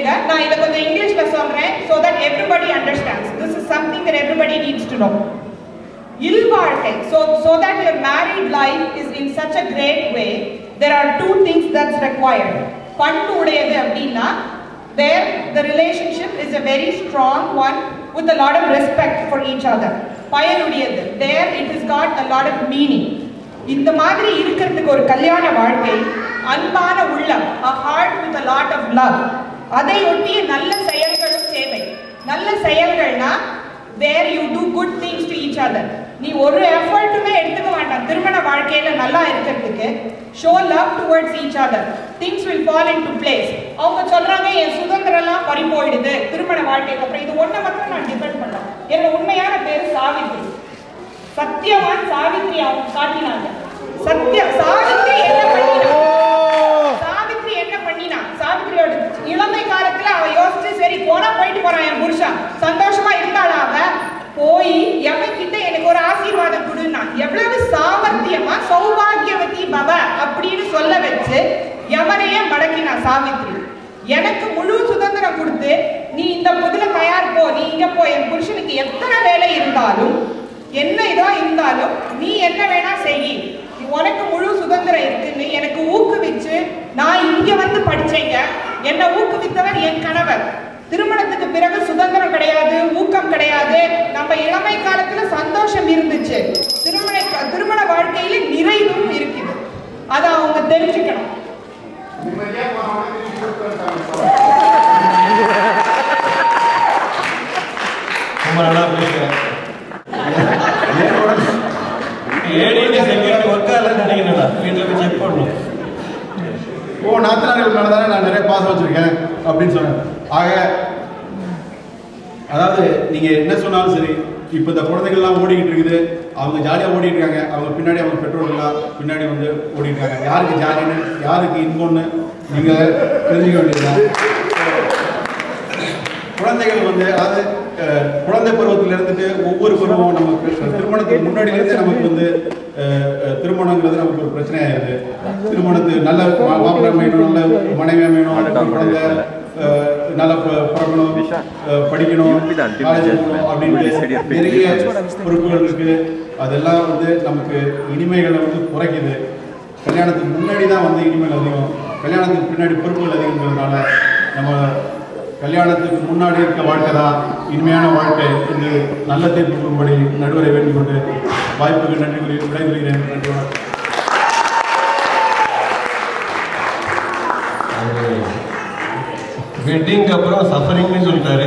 நான் இத கொஞ்சம் இங்கிலீஷ்ல சொல்றேன் so that everybody understands. This is something that everybody needs to know. Ilvaalkai, so that your married life is in such a great way, there are two things that's required. Pannu udiyadhu appadina, there the relationship is a very strong one with a lot of respect for each other. Payal udiyadhu, there it has got a lot of meaning. இந்த மாதிரி இருக்கிறதுக்கு ஒரு கல்யாண வாழ்க்கை அன்பான உள்ளம், a heart with a lot of love, அதை ஒட்டிய நல்ல செயல்களும் தேவை. நல்ல செயல்கள்னா where you do good things to each other. நீ ஒரு எஃபர்ட்டுமே எடுத்துக்க வேண்டாம் திருமண வாழ்க்கையில நல்லா இருக்கிறதுக்கு. show love towards each other, things will fall into place. அவங்க சொல்றாங்க என் சுதந்திரம்லாம் பறி போயிடுது திருமண வாழ்க்கைக்கு அப்புறம். இது ஒண்ணு மட்டும் நான் டிபெண்ட் பண்ணேன். என்னோட உண்மையான பேரு சாவித்ரி, சத்யவான் சாவித்ரி அவங்க காட்டினாங்க. சாவித்ரி என்ன பண்ணினா, சாவித்ரியோட இளமை காலத்துல அவ யோசிச்சு சரி போனா போயிட்டு போறான் என் புருஷன், சந்தோஷமா இருந்தாளா அவ, போய் எவன் கிட்ட எனக்கு ஒரு ஆசீர்வாதம் கொடுன்னா எவ்வளவு சாமர்த்தியமா சௌபாகியவதி பவ அப்படின்னு சொல்ல வச்சு எவனையே மடக்கினா சாவித்ரி. எனக்கு முழு சுதந்திரம் கொடுத்து நீ இந்த புதுல தயார் போ, நீ இங்க போ, என் புருஷனுக்கு எத்தனை வேலை இருந்தாலும் என்ன இதோ இருந்தாலும் நீ என்ன வேணா செய், உனக்கு முழு சுதந்திரம் இருக்குன்னு எனக்கு ஊக்குவிச்சு நான் இங்க வந்து படிச்சேங்க. என்ன ஊக்குவித்தவர் என் கணவர். திருமணத்துக்கு பிறகு சுதந்திரம் கிடையாது, ஊக்கம் கிடையாது. நம்ம இளமை காலத்துல சந்தோஷம் இருந்துச்சு, திருமண வாழ்க்கையில நிறைவும் இருக்குது. அதை அவங்க தெரிஞ்சுக்கணும். நாத்தனார்கள் மேலதானே நான் நிறைய பாசம் வச்சிருக்கேன் அப்படின்னு சொன்னேன். ஆக அதாவது நீங்க என்ன சொன்னாலும் சரி, இப்ப இந்த குழந்தைகள்லாம் ஓடிக்கிட்டு இருக்குது, அவங்க ஜாலியா ஓடிட்டு இருக்காங்க, அவங்க பின்னாடி அவங்க பெற்றோர்கள்லாம் பின்னாடி வந்து ஓடிட்டு இருக்காங்க. யாருக்கு ஜாலின்னு யாருக்கு இன்பம்னு நீங்க தெரிஞ்சுக்க வேண்டியதுதான். குழந்தைகள் வந்து அதாவது குழந்தை பருவத்தில் இருந்துட்டு ஒவ்வொரு பருவமும் நமக்கு திருமணத்துக்கு முன்னாடியிலேருந்து நமக்கு வந்து திருமணங்கிறது நமக்கு ஒரு பிரச்சனையாயிருது. திருமணத்துக்கு நல்ல மாப்பிள்ளை வேணும், நல்ல மனைவி வேணும், குழந்தை நல்லா பிறக்கணும், படிக்கணும், அப்படின்னு நிறைய பொறுப்புகள் இருக்கு. அதெல்லாம் வந்து நமக்கு இனிமைகளை வந்து குறைக்குது. கல்யாணத்துக்கு முன்னாடி தான் வந்து இனிமைகள் அதிகம், கல்யாணத்துக்கு பின்னாடி பொறுப்புகள் அதிகங்கிறதுனால நம்ம கல்யாணத்துக்கு முன்னாடி இருக்க வாழ்க்கை தான் இனிமையான வாழ்க்கை என்று நல்ல தீர்ப்பு கூறும்படி நடுவரை வேண்டிக் கொண்டு வாய்ப்புக்கு நன்றி கூறி விடைபெறுகிறேன். நன்றி, வணக்கம். வெட்டிங்க்கு அப்புறம் சஃபரிங்னு சொல்லிட்டாரு.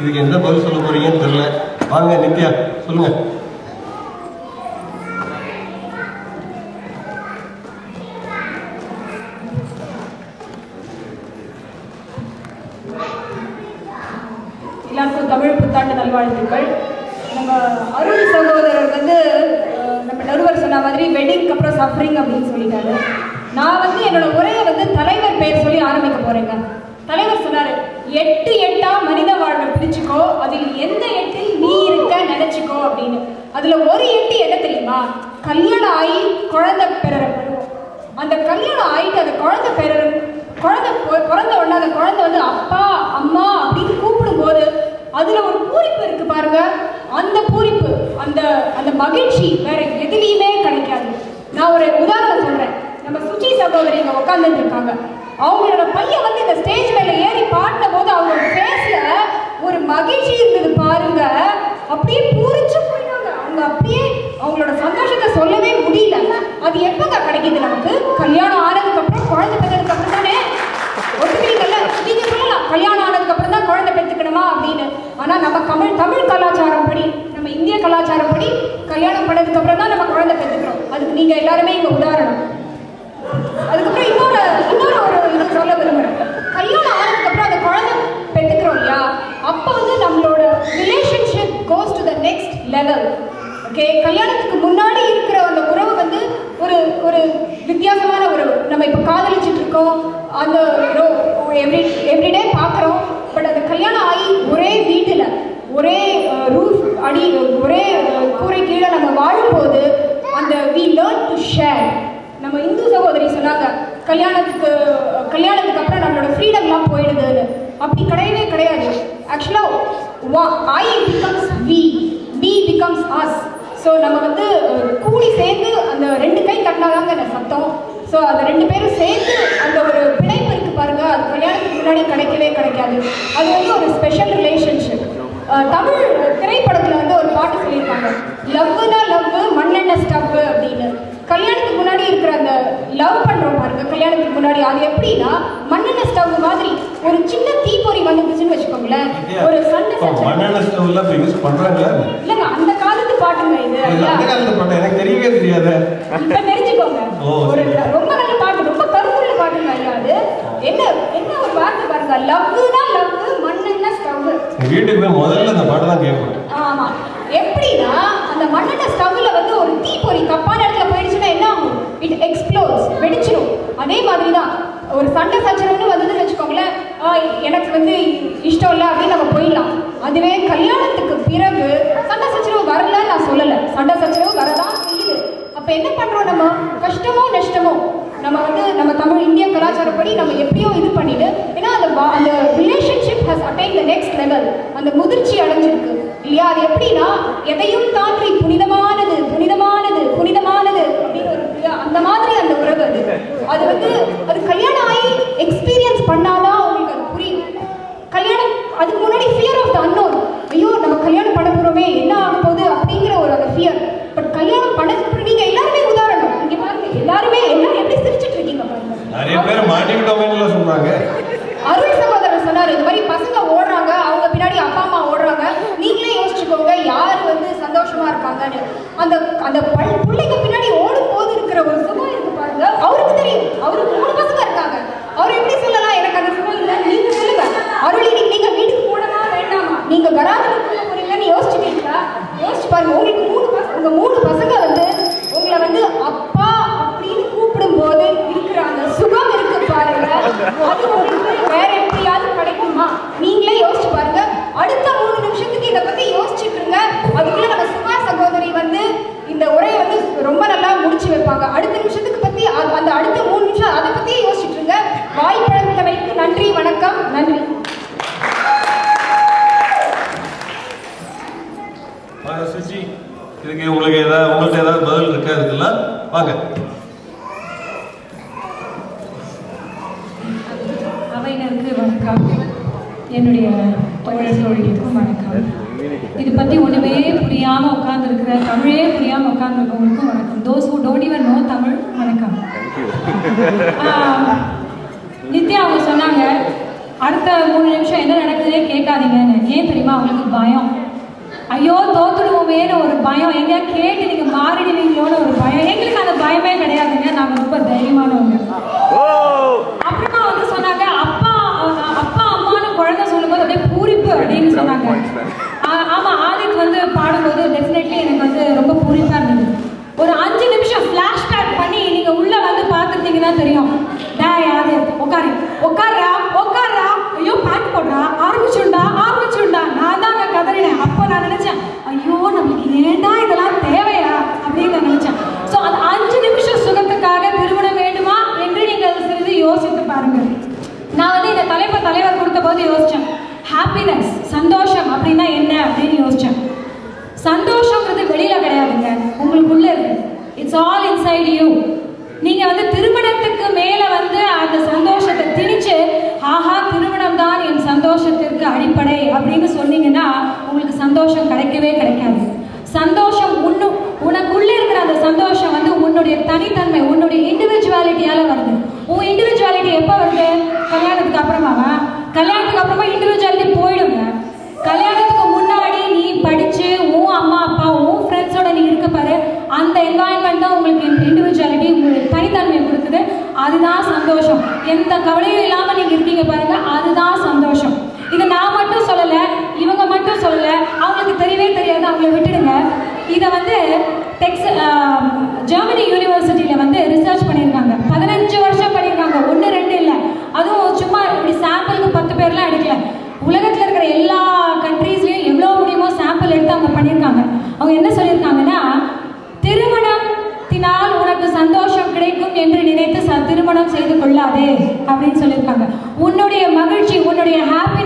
இதுக்கு என்ன பதில் சொல்ல போறீங்கன்னு தெரியல. வாங்க நித்யா சொல்லுங்க. எல்லாருக்கும் தமிழ் புத்தாண்டு நல்வாழ்த்துக்கள். நம்ம அருள் சகோதரர் வந்து நம்ம நடுவர் சொன்ன மாதிரி வெட்டிங்க்கு அப்புறம் சஃபரிங் அப்படின்னு சொல்லிட்டாரு. நான் வந்து என்னோட உரையை வந்து தலைவர் பேர் சொல்லி ஆரம்பிக்க போறேங்க. தலைவர் சொன்னாரு 8 8 மனித வாழ்வை பிரிச்சுக்கோ, அதில் எந்த 8 நீ இருக்க நினைச்சுக்கோ அப்படின்னு. அதுல ஒரு 8 என்ன தெரியுமா? கல்யாணம் ஆகி குழந்தை பெற பருவம். அந்த கல்யாணம் ஆகிட்டு அந்த குழந்தை பிறந்த உடனே அந்த குழந்தை வந்து அப்பா அம்மா அப்படின்னு கூப்பிடும் போது அதுல ஒரு பூரிப்பு இருக்கு பாருங்க. அந்த பூரிப்பு, அந்த அந்த மகிழ்ச்சி வேற எதுலையுமே கிடைக்காது. நான் ஒரு உதாரணம் சொல்றேன். நம்ம சுச்சி சகோதரி இங்க உட்காந்துட்டு இருக்காங்க. அவங்களோட பையன் வந்து இந்த ஸ்டேஜ் மேல ஏறி பாடின போது அவங்களோட ஃபேஸ்ல ஒரு மகிழ்ச்சி இருந்தது பாருங்க. அப்படியே பூரிச்சு போயிட்டாங்க. அவங்க அப்படியே அவங்களோட சந்தோஷத்தை சொல்லவே முடியல. அது எப்பங்க கிடைக்குது நமக்கு? கல்யாணம் ஆனதுக்கு அப்புறம், குழந்தை பெற்றதுக்கு அப்புறம் தானே. ஒத்துக்கிறீங்கல்ல? நீங்க சொல்லலாம் கல்யாணம் ஆனதுக்கு அப்புறம் தான் குழந்தை பெற்றுக்கணுமா அப்படின்னு. ஆனா நம்ம தமிழ் கலாச்சாரம் படி, நம்ம இந்திய கலாச்சாரம் படி கல்யாணம் பண்ணதுக்கு அப்புறம் தான் நம்ம குழந்தை பெற்றுக்கிறோம். அதுக்கு நீங்க எல்லாருமே இங்க உதாரணம். அதுக்கப்புறம் இன்னொரு ஒரு இது சொல்ல விரும்புறேன். கல்யாணம் ஆனதுக்கு அப்புறம் அந்த குழந்தை பெற்றுக்கிறோம் இல்லையா, அப்போ வந்து நம்மளோட relationship goes to the next level. Okay, கல்யாணத்துக்கு முன்னாடி இருக்கிற அந்த உறவு வந்து ஒரு வித்தியாசமான உறவு. நம்ம இப்போ காதலிச்சுட்டு இருக்கோம், அந்த எவ்ரிடே பார்க்குறோம். பட் அந்த கல்யாணம் ஆகி ஒரே வீட்டில் ஒரே ரூஃப் அடி ஒரே கூரை கீழே நம்ம வாழும்போது அந்த we learn to share. நம்ம இந்து சகோதரி சொன்னாங்க கல்யாணத்துக்கு அப்புறம் நம்மளோட ஃப்ரீடம்லாம் போயிடுதுன்னு. அப்படி கிடையவே கிடையாது. ஆக்சுவலாக I becomes we, B becomes us. So நம்ம வந்து கூடி சேர்ந்து அந்த 2 கை தட்டினாதாங்க அந்த சத்தம். ஸோ அந்த 2 பேரும் சேர்ந்து அந்த ஒரு பிணைப்பு இருக்கு பாருங்க, அது கல்யாணத்துக்கு முன்னாடி கிடைக்கவே கிடைக்காது. அது வந்து ஒரு ஸ்பெஷல் ரிலேஷன்ஷிப். தமிழ் திரைப்படத்தில் வந்து ஒரு பாட்டு சொல்லியிருக்காங்க, லவ்னா லவ் மண்ணெண்ண ஸ்டவ் அப்படின்னு. கல்யாணத்துக்கு முன்னாடி இருக்கிற அந்த லவ் பண்ணுறோம் பாருங்க, கல்யாணத்துக்கு முன்னாடி அது எப்படின்னா மண்ணெண்ண ஸ்டவ் மாதிரி ஒரு சின்ன தீப்பொறி வந்துச்சுன்னு வச்சுக்கோங்களேன், ஒரு சண்டை மண்ணெண்ண ஸ்டவ்லாம் யூஸ் பண்ணுறாங்களா இல்லைங்க, அந்த காலத்து பாட்டுங்க இது. அந்த காலத்து பாட்டு எனக்கு தெரியவே தெரியாது. இப்போ தெரிஞ்சுக்கோங்க, ஒரு ரொம்ப நல்ல பாட்டு, ரொம்ப கருத்துள்ள பாட்டுங்க ஐயா. அது என்ன என்ன ஒரு வார்த்தை பாருங்க, லவ்னா லவ் மண்ணெண்ண ஸ்டவ். வீட்டுக்கு போய் முதல்ல அந்த பாட்டு தான் கேட்பேன். ஆமா, எப்படின்னா அந்த மண்ணெண்ண ஸ்டவ்ல வந்து ஒரு தீப்பொறி தப்பான இடத்துல போயிடுச்சுன்னா என்ன ஆகும்? இட் எக்ஸ்ப்ளோர்ஸ், வெடிச்சிடும். அதே மாதிரி தான் ஒரு சண்டை சச்சரவுன்னு வந்ததுன்னு வச்சுக்கோங்களேன், எனக்கு வந்து இஷ்டம் இல்லை அப்படின்னு நம்ம போயிடலாம். அதுவே கல்யாணத்துக்கு பிறகு சண்டை சச்சரவு வரலன்னு நான் சொல்லலை, சண்டை சச்சரவு வரதான் செய்யுது. அப்போ என்ன பண்ணுறோம் நம்ம, கஷ்டமோ நஷ்டமோ நம்ம வந்து நம்ம தமிழ் இந்திய கலாச்சாரப்படி நம்ம எப்படியோ இது பண்ணிட்டு, ஏன்னா அந்த relationship has attain the next level, அந்த முதிர்ச்சி அடைஞ்சிருக்கு இல்லையா? அது எப்படின்னா எதையும் தாண்டி புனிதமானது புனிதமானது புனிதமானது அப்படின்னு ஒரு அந்த மாதிரி அந்த உறவு. அது வந்து அது கல்யாணம் ஆகி எக்ஸ்பீரியன்ஸ் பண்ணாதான் உங்களுக்கு அது புரியும். கல்யாணம் அதுக்கு முன்னாடி ஃபியர் ஆஃப் த அன்னோன், ஐயோ நம்ம கல்யாணம் பண்ண போறோமே என்ன ஆக போகுது அப்படிங்கிற ஒரு அந்த ஃபியர். பட் கல்யாணம் பண்ணதுக்கு நீங்க எல்லாருமே உதாரணம், இங்க பாருங்க எல்லாரும் எப்படி சிரிச்சிட்டு இருக்கீங்க பாருங்க. நிறைய பேர் மாட்டிக்கிட்டோம்னு சொல்றாங்க. அருள் சகோதரர் சொன்னாரு, இந்த மாதிரி பசங்க ஓடுறாங்க, அவங்க பின்னாடி அப்பா அம்மா ஓடுறாங்க, நீங்களே யோசிச்சுக்கோங்க யார் வந்து சந்தோஷமா இருக்காங்கன்னு. அந்த அந்த பிள்ளைங்க பின்னாடி ஓடும் போது இருக்கிற ஒரு சுகம் இருக்கு பாருங்க, அவருக்கு தெரியும். அவருக்கு 3 பசங்க இருக்காங்க, அவர் எப்படி சொல்லலாம் எனக்கு அந்த சுகம் இல்லை? நீங்க சொல்லுங்க அருள், இன்னைக்கு நீங்க வீட்டுக்கு போடமா வேண்டாமா, நீங்க கராஜுக்கு போக போறீங்கன்னு யோசிச்சுட்டீங்களா? யோசிச்சு பாருங்க, உங்களுக்கு 3 பசங்க வந்து உங்களை வந்து அப்பா அப்படின்னு கூப்பிடும் போது இருக்கிற அந்த சுகம் இருக்கு பாருங்க, அது உங்களுக்கு வேற எப்படியாவது கிடைக்குமா? நீங்களே யோசிச்சு பாருங்க. அடுத்த 3 நிமிஷத்துக்கு இதை பத்தி யோசிச்சுட்டு இருங்க. அதுக்குள்ள நம்ம சுகா சகோதரி வந்து இந்த உரையை வந்து ரொம்ப நல்லா முடிச்சு வைப்பாங்க. அடுத்த நிமிஷத்துக்கு பத்தி அந்த அடுத்த 3 நிமிஷம் அதை பத்தியே யோசிச்சுட்டு இருங்க. வாய்ப்பளித்தமைக்கு நன்றி, வணக்கம், நன்றி. சுஜி, இதுக்கு உங்களுக்கு ஏதாவது பதில் இருக்கா? இதுக்கெல்லாம் வாங்க. அவையினருக்கு வணக்கம், என்னுடைய தோழர்களுக்கும் வணக்கம். இது பற்றி ஒன்றுமே புரியாமல் உட்காந்துருக்கிற, தமிழே புரியாமல் உட்காந்துருக்கவங்களுக்கும் வணக்கம். Those who don't even know Tamil, வணக்கம். நித்யா அவங்க சொன்னாங்க அடுத்த 3 நிமிஷம் என்ன நடக்குதுன்னே கேட்காதீங்கன்னு. ஏன் தெரியுமா? அவங்களுக்கு பயம். ஐயோ தோத்துடுவோமேனு ஒரு பயம், எங்கேயா கேட்டு நீங்கள் மாறிடுவீங்களோன்னு ஒரு பயம். எங்களுக்கு அந்த பயமே கிடையாதுங்க, நாங்கள் ரொம்ப தைரியமானவங்க. அப்புறமா வந்து சொன்னாங்க அப்பா அம்மானு குழந்தை சொல்லும்போது அப்படியே பூரிப்பு அப்படின்னு சொன்னாங்க. ஆமாம், ஆதித் வந்து பாடும்போது டெஃபினெட்லி எனக்கு வந்து ரொம்ப பூரிப்பாக இருந்தது. ஒரு 5 நிமிஷம் ஃப்ளாஷ்பேக் பண்ணி நீங்கள் உள்ளே வந்து பார்த்துருந்தீங்கன்னா தெரியும். டேய் ஆதித் உட்கார்றா, ஐயோ பாட்டு போடுறா, ஆரம்பிச்சுண்டா. நான் தான் அங்கே கதறினேன். அப்போ நான் நினச்சேன், ஐயோ நம்மளுக்கு ஏன்டா இதெல்லாம் தேவையா அப்படின்னு நான் நினச்சேன். ஸோ அந்த 5 நிமிஷம் சுகத்துக்காக திருமணம் வேண்டுமா என்று நீங்கள் சிறிது யோசித்து பாருங்கள். நான் வந்து இந்த தலைவர் கொடுத்த போது யோசித்தேன், ஹாப்பினஸ் சந்தோஷம் அப்படின்னா என்ன அப்படின்னு யோசித்தேன். சந்தோஷங்கிறது வெளியில கிடையாதுங்க, உங்களுக்குள்ள இருக்கு. It's all inside you. நீங்க வந்து திருமணத்துக்கு மேல வந்து அந்த சந்தோஷத்தை திணிச்சு ஆஹா திருமணம் தான் என் சந்தோஷத்திற்கு அடிப்படை அப்படின்னு சொன்னீங்கன்னா உங்களுக்கு சந்தோஷம் கிடைக்கவே கிடைக்காது. சந்தோஷம் உனக்குள்ள இருக்கிற அந்த சந்தோஷம் வந்து உன்னுடைய தனித்தன்மை, உன்னுடைய இண்டிவிஜுவாலிட்டியால வருது. உன் இண்டிவிஜுவாலிட்டி எப்போ வருது? கல்யாணத்துக்கு அப்புறமாவா? கல்யாணத்துக்கு அப்புறமா இண்டிவிஜுவாலிட்டி போயிடுங்க. கல்யாணத்துக்கு முன்னாடி நீ படிச்சு உன் அம்மா அப்பா உன் ஃப்ரெண்ட்ஸோட நீ இருக்க பாரு, அந்த என்வாயன்மெண்ட் தான் உங்களுக்கு இண்டிவிஜுவாலிட்டி, உங்களுக்கு தனித்தன்மை கொடுக்குது. அதுதான் சந்தோஷம். எந்த கவலையும் இல்லாமல் நீங்கள் இருக்கீங்க பாருங்க, அதுதான் சந்தோஷம். இதை நான் மட்டும் சொல்லலை, இவங்க மட்டும் சொல்லலை, அவங்களுக்கு தெரியவே தெரியாது, அவங்கள விட்டுடுங்க. இதை வந்து ஜெர்மனி யூனிவர்சிட்டியில் வந்து ரிசர்ச் பண்ணியிருக்காங்க. 15 வருஷம் பண்ணியிருக்காங்க, 1-2 இல்லை. அதுவும் சும்மா இப்படி சாம்பிளுக்கு 10 பேர்லாம் எடுக்கல. உலகத்தில் இருக்கிற எல்லா கண்ட்ரீஸ்லையும் எவ்வளோ முடியுமோ சாம்பிள் எடுத்து அவங்க பண்ணியிருக்காங்க. அவங்க என்ன சொல்லியிருக்காங்கன்னா, திருமணத்தினால் உனக்கு சந்தோஷம் கிடைக்கும் என்று நினைத்து திருமணம் செய்து கொள்ளாதே அப்படின்னு சொல்லியிருக்காங்க. உன்னுடைய மகிழ்ச்சி, உன்னுடைய ஹாப்பி